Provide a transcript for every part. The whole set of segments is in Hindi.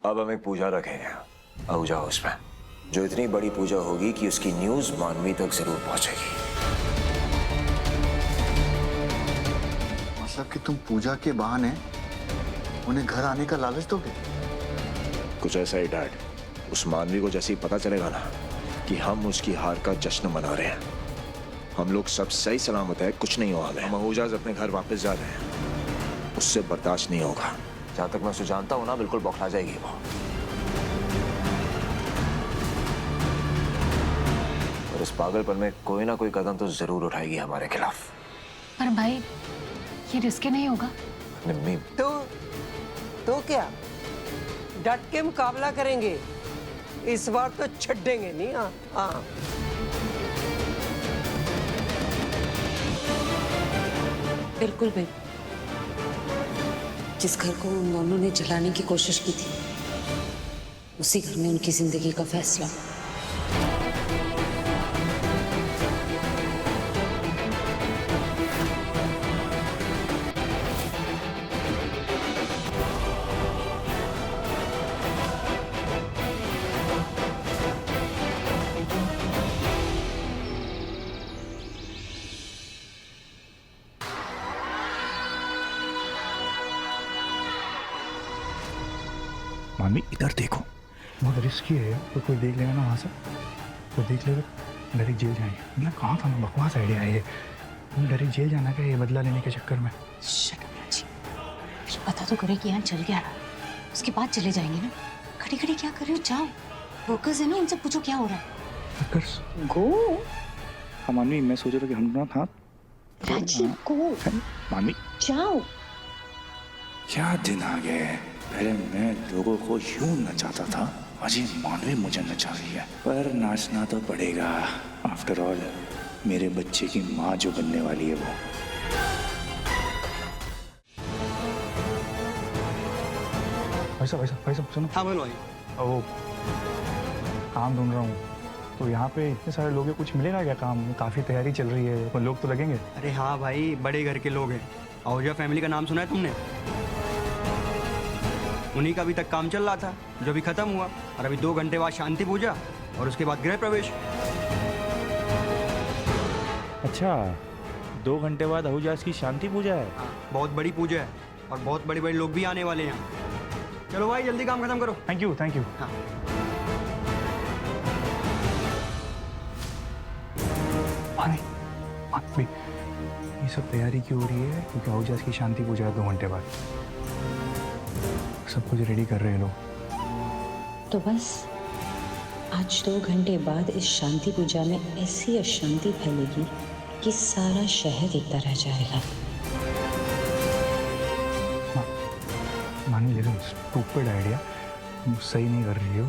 अब हम एक पूजा रखेंगे आहूजा हाउस में, जो इतनी बड़ी पूजा होगी कि उसकी न्यूज मानवी तक जरूर पहुंचेगी। मतलब कि तुम पूजा के बहाने उन्हें घर आने का लालच दोगे? कुछ ऐसा ही डैड। उस मानवी को जैसे ही पता चलेगा ना कि हम उसकी हार का जश्न मना रहे हैं, हम लोग सब सही सलामत है, कुछ नहीं हुआ हमें, हम आहूजाज अपने घर वापस जा रहे हैं, उससे बर्दाश्त नहीं होगा। जहां तक मैं उसे जानता हूं ना, बिल्कुल बौखला जाएगी वो। और इस पागलपन में कोई ना कोई कदम तो जरूर उठाएगी हमारे खिलाफ। पर भाई ये रिस्की नहीं होगा? निम्मी, तो क्या डट के मुकाबला करेंगे? इस बार तो छड्डेंगे नहीं। हाँ बिल्कुल बिल्कुल। जिस घर को उन दोनों ने जलाने की कोशिश की थी, उसी घर में उनकी जिंदगी का फैसला। मामी इधर देखो, बहुत रिस्की है यार, तो कोई देख लेगा ना वहाँ से, कोई देख लेगा डायरेक्ट जेल जाएंगे ना। कहाँ था ना, बकवास आइडिया है ये, डायरेक्ट जेल जाना क्या, ये बदला लेने के चक्कर में। पता तो करे कि यहाँ चल गया ना, उसके बाद चले जाएंगे ना। खड़ी खड़ी क्या कर रहे हो, जाओ। वर्कर्स है ना, उनसे पूछो क्या हो रहा है। वर्कर्स गो। हाँ मामी, मैं सोच रहा था कि हम ना था राजीव को मामी, जाओ। क्या दिन आ गए। पहले मैं लोगों को यूं नचाता था, आज ये मानवी मुझे नचा रही है। पर नाचना तो पड़ेगा, आफ्टर ऑल मेरे बच्चे की माँ जो बनने वाली है वो। भाई साहब सुनो। हाँ बोलो भाई। वो काम ढूंढ रहा हूँ, तो यहाँ पे इतने सारे लोग हैं, कुछ मिलेगा क्या काम? काफी तैयारी चल रही है, तो लोग तो लगेंगे। अरे हाँ भाई, बड़े घर के लोग हैं। आहूजा फैमिली का नाम सुना है तुमने? उन्हीं का अभी तक काम चल रहा था, जो अभी खत्म हुआ, और अभी 2 घंटे बाद शांति पूजा और उसके बाद गृह प्रवेश। अच्छा, 2 घंटे बाद आहूजास की शांति पूजा है? हाँ, बहुत बड़ी पूजा है और बहुत बड़े बड़े लोग भी आने वाले हैं। चलो भाई जल्दी काम खत्म करो। Thank you. हाँ। मामी, ये सब तैयारी क्यों हो रही है? क्योंकि आहूजास की शांति पूजा है 2 घंटे बाद, सब कुछ रेडी कर रहे हैं लोग। तो बस आज 2 घंटे बाद इस शांति पूजा में ऐसी अशांति फैलेगी कि सारा शहर देखता रह जाएगा। मानी लेकिन स्टूपिड आइडिया, सही नहीं कर रही हो,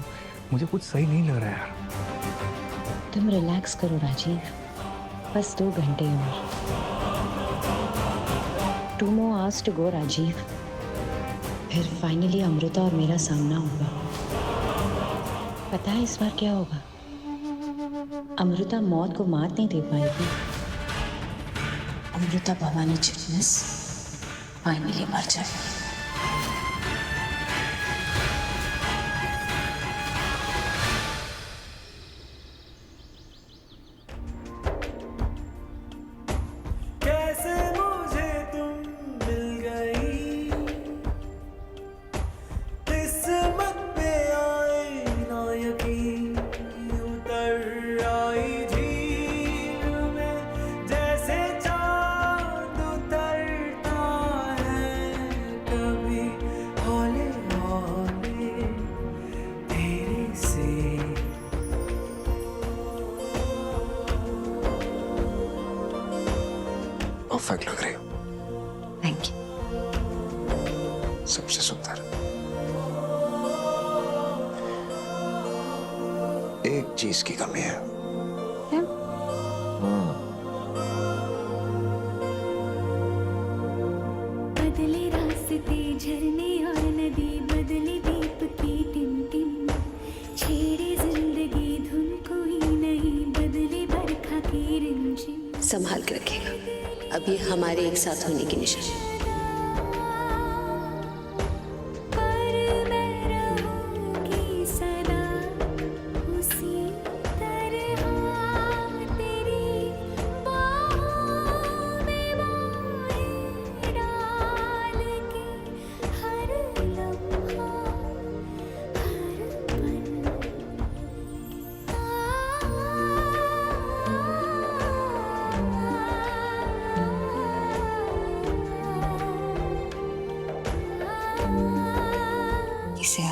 मुझे कुछ सही नहीं लग रहा है यार। तुम रिलैक्स करो राजीव, बस 2 घंटे और। 2 more hours to go Rajiv, फिर फाइनली अमृता और मेरा सामना होगा। पता है इस बार क्या होगा? अमृता मौत को मात नहीं दे पाएगी, अमृता भवानी चिटनेस फाइनली मर जाएगी। परफेक्ट लग रही हो। Thank you. सबसे सुंदर। एक चीज की कमी है। क्या? बदले रास्ते झरने और नदी, बदले दीप की टिम छेड़े जिंदगी धुन कोई नहीं, बदले बरखा की रिमझिम। संभाल के रखेगा, अब ये हमारे एक साथ होने की निशानी। पर मैं रहूं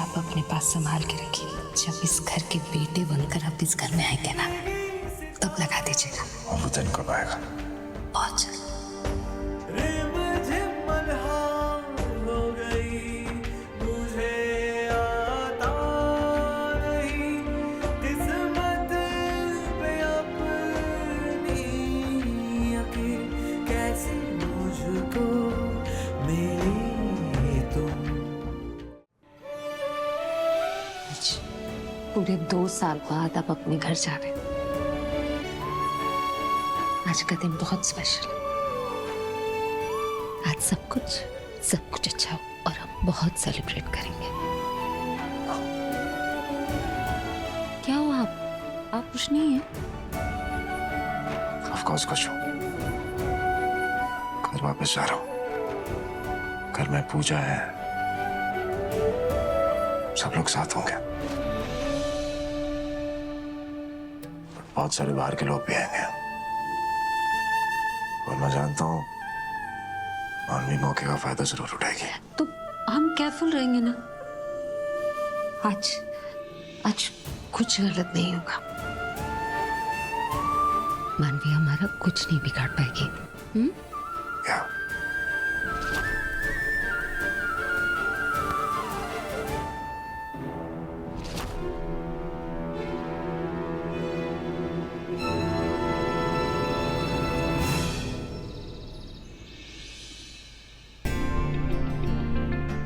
आप अपने पास संभाल के रखिए। जब इस घर के बेटे बनकर आप इस घर में आएंगे ना, तब लगा दीजिएगा। और वो दिन कब आएगा? बहुत जल्द। पूरे 2 साल बाद आप अपने घर जा रहे हैं। आज का दिन बहुत स्पेशल है। आज सब कुछ अच्छा हो और हम बहुत सेलिब्रेट करेंगे। क्या हुआ आप कुछ नहीं है? ऑफ कोर्स कुछ हूँ। घर वापस जा रहा हूँ। घर में पूजा है, सब लोग साथ होंगे। बहुत सारे बाहर के लोग भी आएंगे और मैं जानता हूँ मानवी मौके का फायदा जरूर उठाएगी। तो हम केयरफुल रहेंगे ना। आज कुछ गलत नहीं होगा। मानवी हमारा कुछ नहीं बिगाड़ पाएगी। या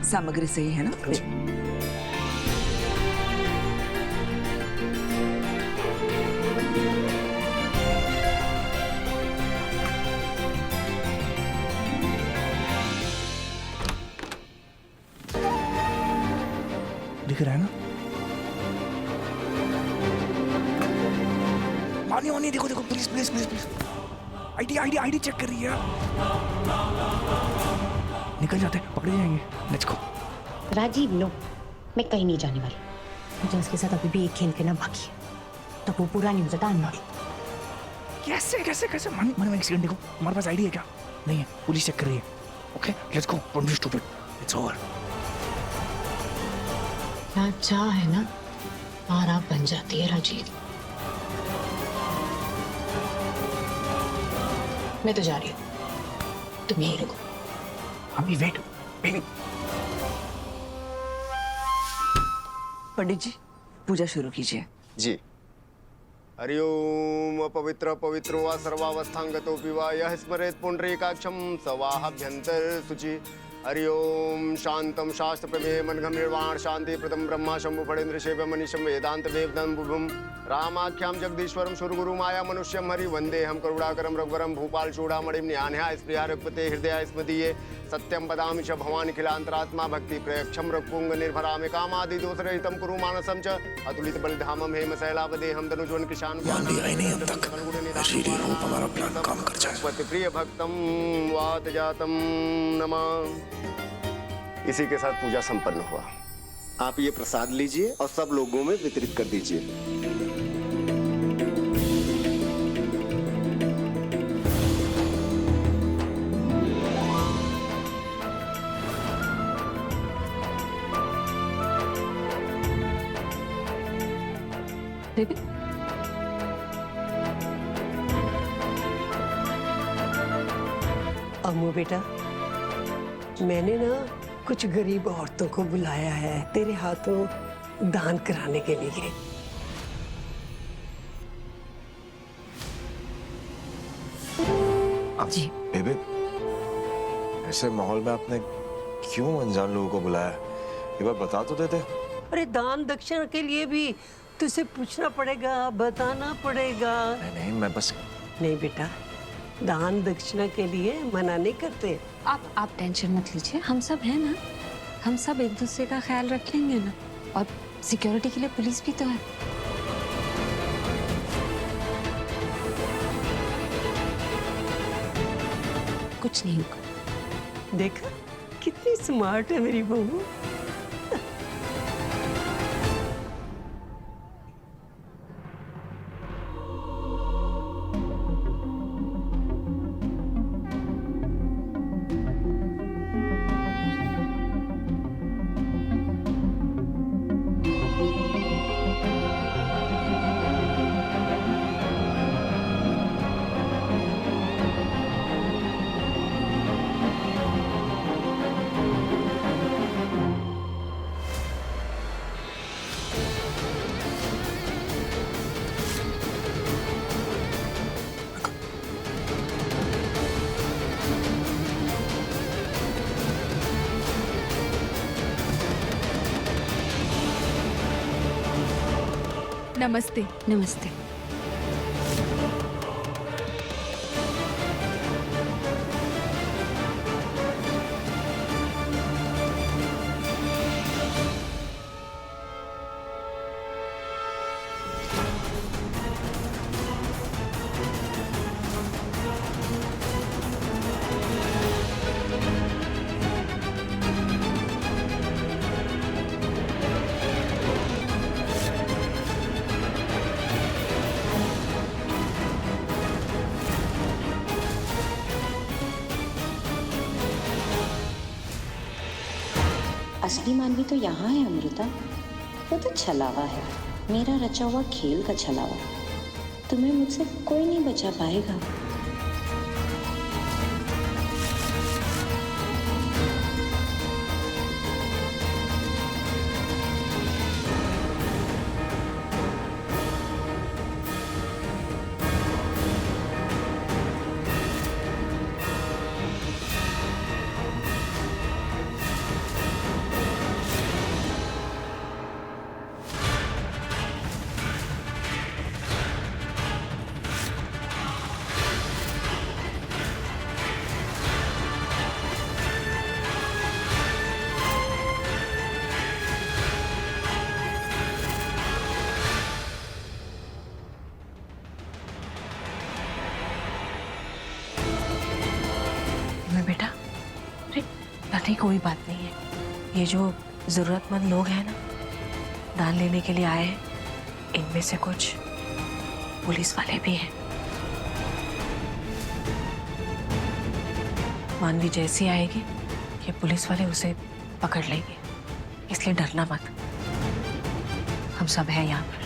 सामग्री सही है ना? दिख रहा है ना? मानी देखो प्लीज आईडी चेक कर रही है। निकल जाते हैं, पकड़े जाएंगे। Let's go. राजीव नो, मैं कहीं नहीं जाने वाली। मुझे उसके साथ अभी भी एक खेल खेलना बाकी है। तो वो पूरा नहीं हो जाता अनमोल। कैसे मन एक सेकंड देखो, हमारे पास आईडी है क्या? नहीं है, पुलिस चेक कर रही है। Okay let's go, don't be stupid, it's over. ना चाह है ना, आरा बन जाती है राजीव। मैं तो जा रही हूँ, तुम यहीं रुको। अभी वेट। पंडित जी, पूजा शुरू कीजिए। जी। हरि ओम। अपवित्र पवित्रो वा सर्वावस्थांगतोऽपि वा यः स्मरेत् पुंडरीकाक्षं सवाहाभ्यन्तर शुचि। हरि ओम। शांतं शास्त्र प्रमेय मनघम निर्वाण शांति प्रदम ब्रह्मा शंभु फणेन्द्र शिव मनीषम वेदांत वेदं बुभुम रामाख्याम जगदीश्वरम सुरगुरु माया मनुष्यम हरि वंदे हम करुणाकरम रघुवरम भूपाल चूड़ामणिम न्यान्या स्प्रिया रघुपते हृदय स्मदीये सत्यम पदामि च भवानि खिलांतरात्मा भक्ति प्रयक्षम रघुपुंग निर्भरामि कामादि दोषरहितं कुरु मानसं च अतुलित बलिधामम हेम शैलावदेहम धनुजवन किशान प्रिय भक्तम वात जातम नमः। इसी के साथ पूजा संपन्न हुआ। आप ये प्रसाद लीजिए और सब लोगों में वितरित कर दीजिए। बेबी अम्मू बेटा, मैंने ना कुछ गरीब औरतों को बुलाया है तेरे हाथों दान कराने के लिए। जी बेबे, ऐसे माहौल में आपने क्यों अनजान लोगों को बुलाया? एक बार बता तो देते। अरे दान दक्षिणा के लिए भी तुझसे पूछना पड़ेगा, बताना पड़ेगा। नहीं मैं बस। नहीं बेटा, दान दक्षिणा के लिए मना नहीं करते। आप टेंशन मत लीजिए, हम सब हैं ना। हम सब एक दूसरे का ख्याल रख लेंगे ना। और सिक्योरिटी के लिए पुलिस भी तो है। कुछ नहीं होगा। देखा कितनी स्मार्ट है मेरी बहू। नमस्ते। नमस्ते। असली मानवी तो यहाँ है अमृता, वो तो छलावा है, मेरा रचा हुआ खेल का छलावा। तुम्हें मुझसे कोई नहीं बचा पाएगा। बेटा, अरे नहीं, कोई बात नहीं है। ये जो जरूरतमंद लोग हैं ना, दान लेने के लिए आए हैं, इनमें से कुछ पुलिस वाले भी हैं। मानवी जैसी आएगी, ये पुलिस वाले उसे पकड़ लेंगे, इसलिए डरना मत। हम सब हैं यहाँ पर।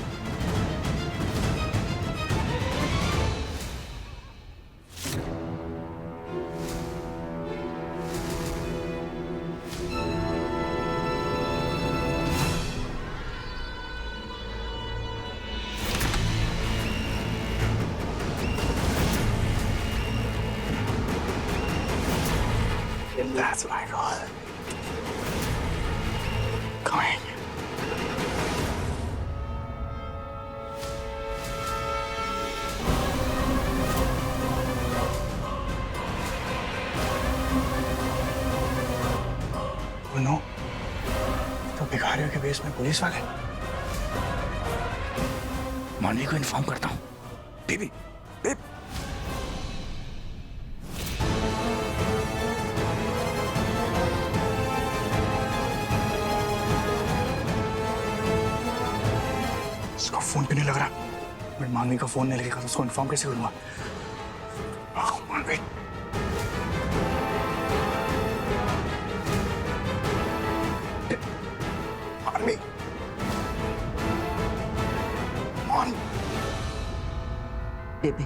That's what I call it. Coming. Oh no. तो भिखारियों के बेस में पुलिस वाले। मानवी को इन्फॉर्म करता हूँ। Baby, babe. इसका फोन पे नहीं लग रहा। मैं मानवी का फोन नहीं लगेगा तो उसको इन्फॉर्म कैसे करूंगा? मानवी, मानवी, बेबे,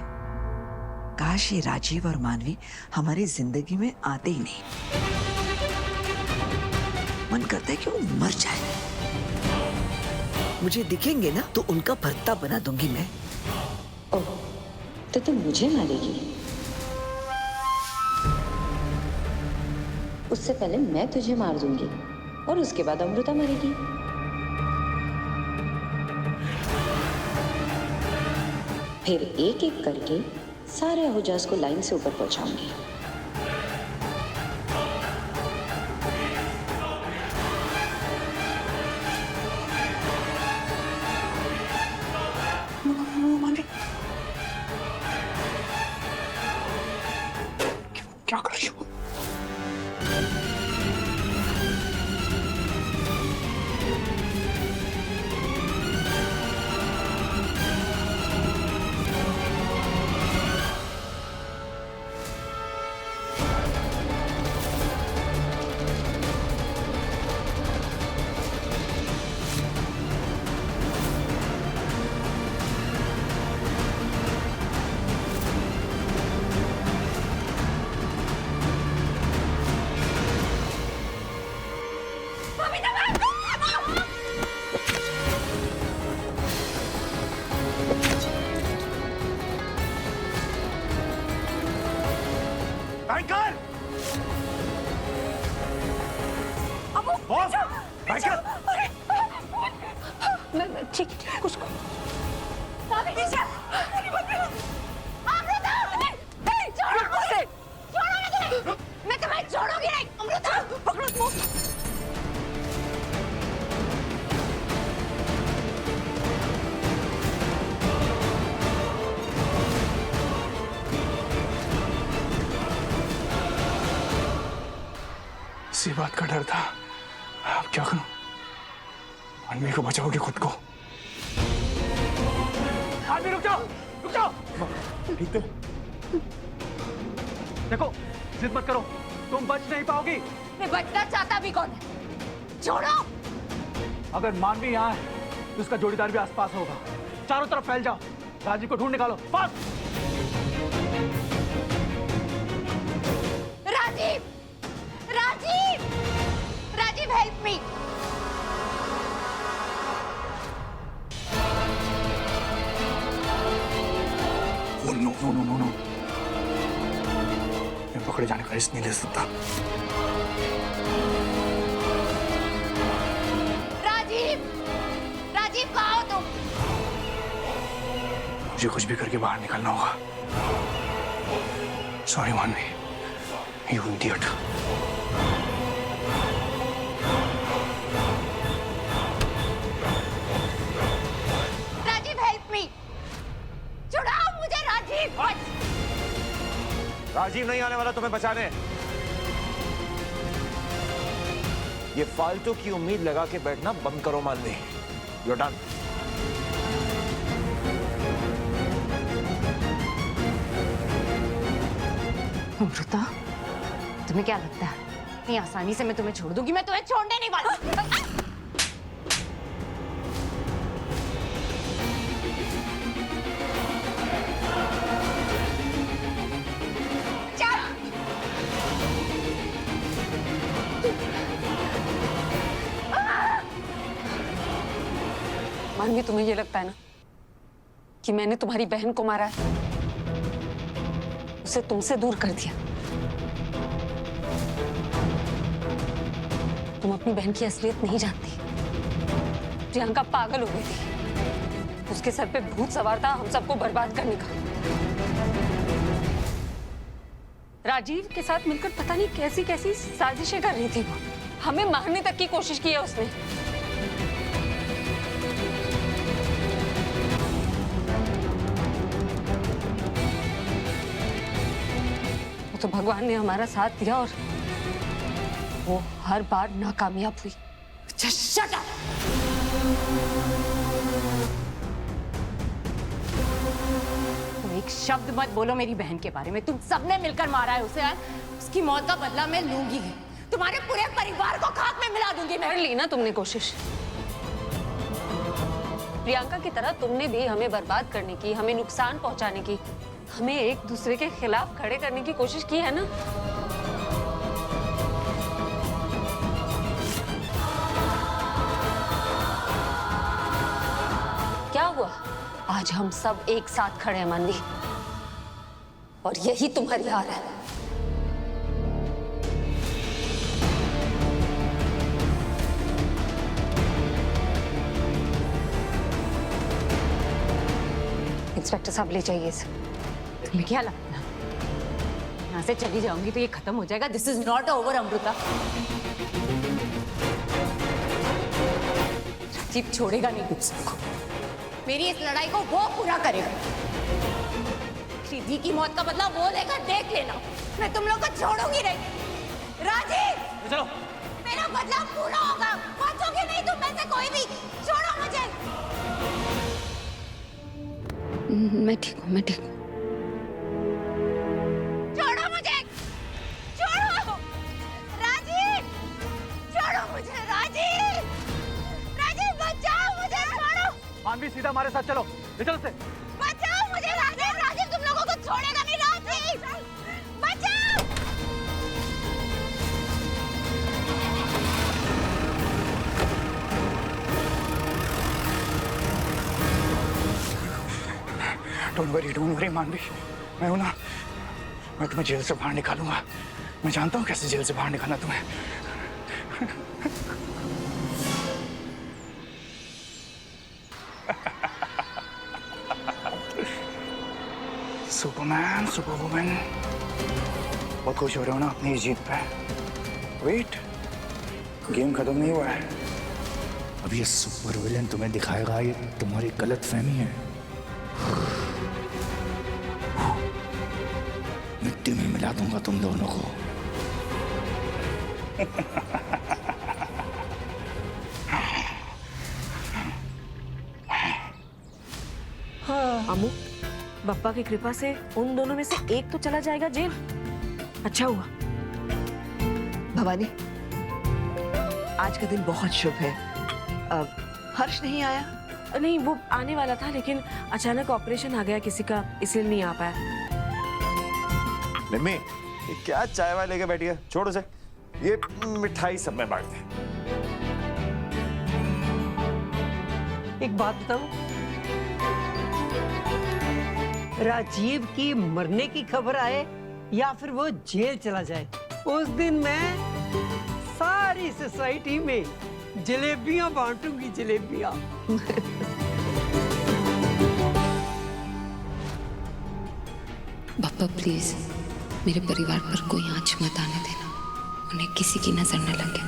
काश ये राजीव और मानवी हमारी जिंदगी में आते ही नहीं। मन करता है कि वो मर जाए। मुझे दिखेंगे ना तो उनका भर्ता बना दूंगी मैं। ओह, तो तुम मुझे मारेगी? उससे पहले मैं तुझे मार दूंगी और उसके बाद अमृता मरेगी। फिर एक एक करके सारे अहुजास को लाइन से ऊपर पहुंचाऊंगी। क्या कर रही हो? ठीक है, उसको भाभी पीछे मेरी बच्ची अमृता नहीं छोड़ो मुझे छोड़ो मुझे मैं तुम्हें छोड़ूंगी नहीं अमृता पकड़ो तुम इसी बात का डर था। अब क्या करूं? अन्वी को बचाओगे खुद को? आदमी रुक जाओ, रुक जाओ। ठीक है। देखो, जिद मत करो, तुम बच नहीं पाओगी। मैं बचना चाहता भी कौन है? छोड़ो। अगर मानवी यहाँ है, तो उसका जोड़ीदार भी आसपास होगा। चारों तरफ फैल जाओ, राजीव को ढूंढ निकालो, fast. Rajiv, Rajiv, Rajiv help me. No no no no no, मैं पकड़े जाने का रिस्क नहीं ले सकता। राजीव, राजीव कहाँ हो तुम? मुझे कुछ भी करके बाहर निकलना होगा। Sorry Manvi, you idiot. Rajeev help me. छुड़ाओ मुझे राजीव। राजीव नहीं आने वाला तुम्हें बचाने। ये फालतू की उम्मीद लगा के बैठना बंद करो मानवी। You're done. अमृता, तुम्हें क्या लगता है इतनी आसानी से मैं तुम्हें छोड़ दूंगी? मैं तुम्हें छोड़ने नहीं वाली। मानवी, तुम्हें ये लगता है ना कि मैंने तुम्हारी बहन को मारा है, उसे तुमसे दूर कर दिया। तुम अपनी बहन की असलियत नहीं जानती। प्रियंका पागल हो गई थी, उसके सर पे भूत सवार था हम सबको बर्बाद करने का। राजीव के साथ मिलकर पता नहीं कैसी कैसी साजिशें कर रही थी वो। हमें मारने तक की कोशिश की है उसने। तो भगवान ने हमारा साथ दिया और वो हर बार नाकामयाब हुई। Just shut up! तुम एक शब्द मत बोलो मेरी बहन के बारे में। तुम सबने मिलकर मारा है उसे। उसकी मौत का बदला मैं लूंगी। तुम्हारे पूरे परिवार को खाक में मिला दूंगी मैं। कर ली ना तुमने कोशिश। प्रियंका की तरह तुमने भी हमें बर्बाद करने की, हमें नुकसान पहुंचाने की, हमें एक दूसरे के खिलाफ खड़े करने की कोशिश की है ना। क्या हुआ? आज हम सब एक साथ खड़े हैं मानवी, और यही तुम्हारी हार है। इंस्पेक्टर साहब ले जाइए इसे। तुम्हें क्या लगता है यहाँ से चली जाऊंगी तो ये खत्म हो जाएगा? This is not over Amrita. Rajiv छोड़ेगा नहीं तुम सबको। मेरी इस लड़ाई को वो पूरा करेगा। श्रीधि की मौत का बदला वो लेगा, देख लेना। मैं तुम लोग को छोड़ूंगी नहीं। राजीव, चलो। मेरा बदला पूरा होगा। बचोगे नहीं तुम में से कोई भी। छोड़ो मुझे। मैं ठीक हूँ, मैं ठीक हूँ। छोड़ो मुझे, छोड़ो राजीव, छोड़ो मुझे राजीव, राजीव बचाओ मुझे, छोड़ो। मानवी सीधा हमारे साथ चलो, ले चलो से। बचाओ मुझे राजीव, राजीव तुम लोगों को छोड़ेगा नहीं। राजीव बचाओ। डोंट वरी मानवी, मैं हूं ना। मैं तुम्हें जेल से बाहर निकालूंगा। मैं जानता हूं कैसे जेल से बाहर निकालना तुम्हें। सुपरमैन, सुपरवुमन, बहुत खुश हो रहे हो ना अपनी जीत पे? वेट, गेम खत्म नहीं हुआ है। अब ये सुपर विलेन तुम्हें दिखाएगा ये तुम्हारी गलत फहमी है। मिट्टी में मिला दूंगा तुम दोनों को। अमू, बप्पा की कृपा से उन दोनों में से एक तो चला जाएगा जेल। अच्छा हुआ। भवानी, आज का दिन बहुत शुभ है। हर्ष नहीं आया? नहीं, वो आने वाला था लेकिन अचानक ऑपरेशन आ गया किसी का, इसलिए नहीं आ पाया। निम्मी, ये क्या चाय वाय लेके बैठी है? छोड़ उसे। ये मिठाई सब में बांट दे। एक बात बताऊं, राजीव की मरने की खबर आए या फिर वो जेल चला जाए, उस दिन मैं सारी सोसाइटी में जलेबियां बांटूंगी, जलेबियां। पापा प्लीज मेरे परिवार पर कोई आंच मत आने देना, उन्हें किसी की नजर न लगे।